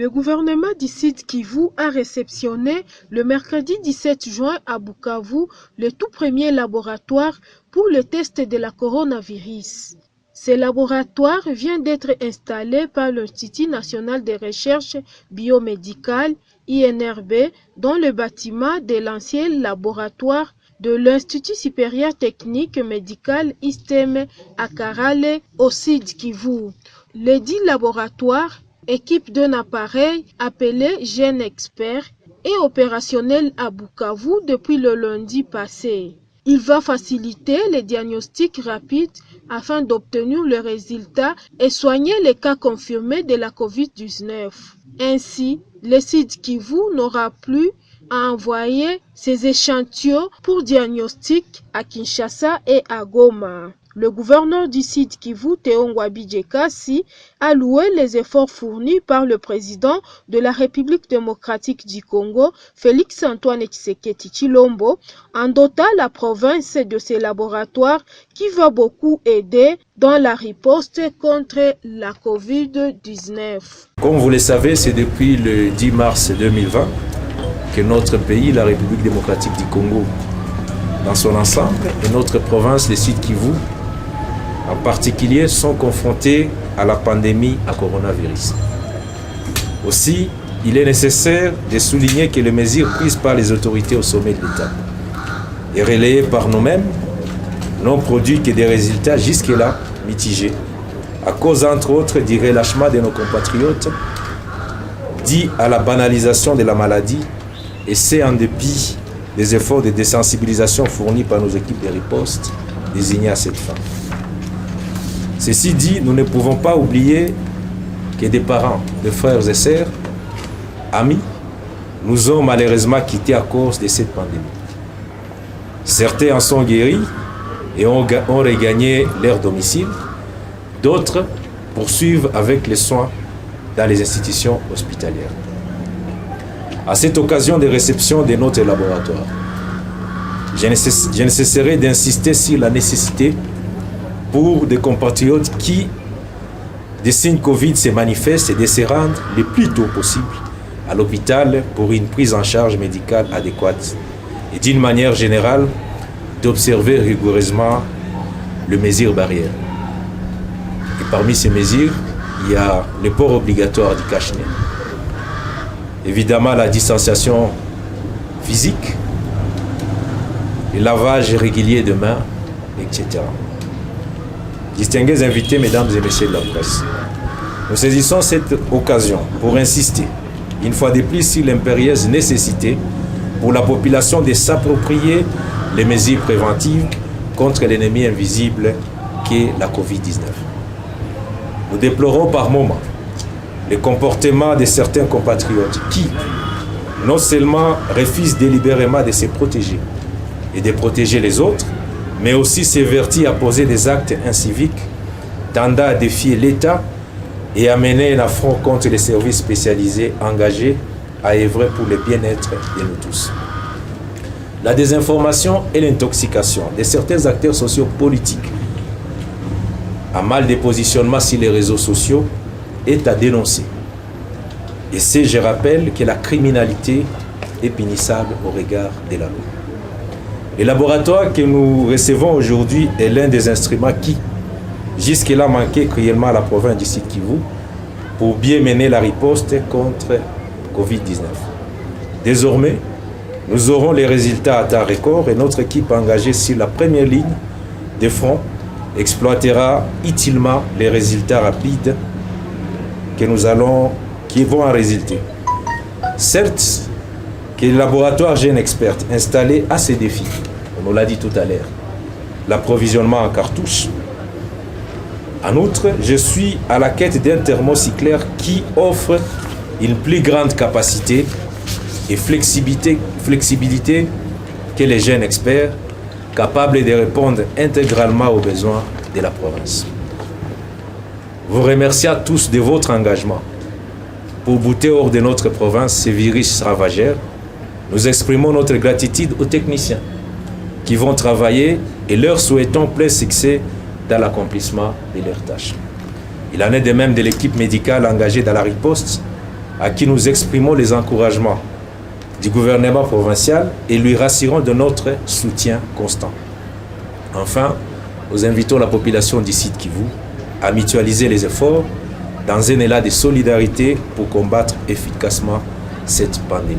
Le gouvernement du Sud Kivu a réceptionné le mercredi 17 juin à Bukavu le tout premier laboratoire pour le test de la coronavirus. Ce laboratoire vient d'être installé par l'Institut national de recherche biomédicale INRB dans le bâtiment de l'ancien laboratoire de l'Institut supérieur technique médical ISTEM à Karale au Sud Kivu. Le dit laboratoire équipe d'un appareil appelé Gène Expert est opérationnel à Bukavu depuis le lundi passé. Il va faciliter les diagnostics rapides afin d'obtenir le résultat et soigner les cas confirmés de la COVID-19. Ainsi, le Sud Kivu n'aura plus à envoyer ses échantillons pour diagnostic à Kinshasa et à Goma. Le gouverneur du Sud Kivu, Théo Ngwabidjekasi, a loué les efforts fournis par le président de la République démocratique du Congo, Félix-Antoine Tshisekedi Tshilombo, en dotant la province de ces laboratoires qui va beaucoup aider dans la riposte contre la COVID-19. Comme vous le savez, c'est depuis le 10 mars 2020 que notre pays, la République démocratique du Congo, dans son ensemble, et notre province, le Sud Kivu, en particulier, sont confrontés à la pandémie à coronavirus. Aussi, il est nécessaire de souligner que les mesures prises par les autorités au sommet de l'État et relayées par nous-mêmes n'ont produit que des résultats jusque-là mitigés, à cause entre autres du relâchement de nos compatriotes, dit à la banalisation de la maladie, et c'est en dépit des efforts de désensibilisation fournis par nos équipes de riposte désignées à cette fin. Ceci dit, nous ne pouvons pas oublier que des parents, des frères et sœurs, amis, nous ont malheureusement quittés à cause de cette pandémie. Certains en sont guéris et ont regagné leur domicile. D'autres poursuivent avec les soins dans les institutions hospitalières. À cette occasion de réception de notre laboratoire, je ne cesserai d'insister sur la nécessité pour des compatriotes qui, des signes Covid se manifestent, de se rendre le plus tôt possible à l'hôpital pour une prise en charge médicale adéquate et d'une manière générale d'observer rigoureusement les mesures barrières. Et parmi ces mesures, il y a le port obligatoire du cache-nez. Évidemment, la distanciation physique, le lavage régulier de mains, etc. Distingués invités, mesdames et messieurs de la presse, nous saisissons cette occasion pour insister, une fois de plus, sur l'impérieuse nécessité pour la population de s'approprier les mesures préventives contre l'ennemi invisible qu'est la COVID-19. Nous déplorons par moments le comportement de certains compatriotes qui, non seulement refusent délibérément de se protéger et de protéger les autres, mais aussi s'évertit à poser des actes inciviques tendant à défier l'État et à mener un affront contre les services spécialisés engagés à œuvrer pour le bien-être de nous tous. La désinformation et l'intoxication de certains acteurs sociopolitiques à mal de positionnement sur les réseaux sociaux est à dénoncer. Et c'est, je rappelle, que la criminalité est punissable au regard de la loi. Le laboratoire que nous recevons aujourd'hui est l'un des instruments qui, jusque-là, manquait cruellement à la province du Sud Kivu pour bien mener la riposte contre COVID-19. Désormais, nous aurons les résultats à temps record et notre équipe engagée sur la première ligne de front exploitera utilement les résultats rapides qui vont en résulter. Certes, que le laboratoire Gène Expert installé a ses défis, on nous l'a dit tout à l'heure, l'approvisionnement en cartouches. En outre, je suis à la quête d'un thermocyclaire qui offre une plus grande capacité et flexibilité que les Gène Experts, capables de répondre intégralement aux besoins de la province. Vous remercie à tous de votre engagement pour bouter hors de notre province ces virus ravageurs. Nous exprimons notre gratitude aux techniciens qui vont travailler et leur souhaitons plein succès dans l'accomplissement de leurs tâches. Il en est de même de l'équipe médicale engagée dans la riposte à qui nous exprimons les encouragements du gouvernement provincial et lui rassurons de notre soutien constant. Enfin, nous invitons la population du Sud Kivu à mutualiser les efforts dans un élan de solidarité pour combattre efficacement cette pandémie.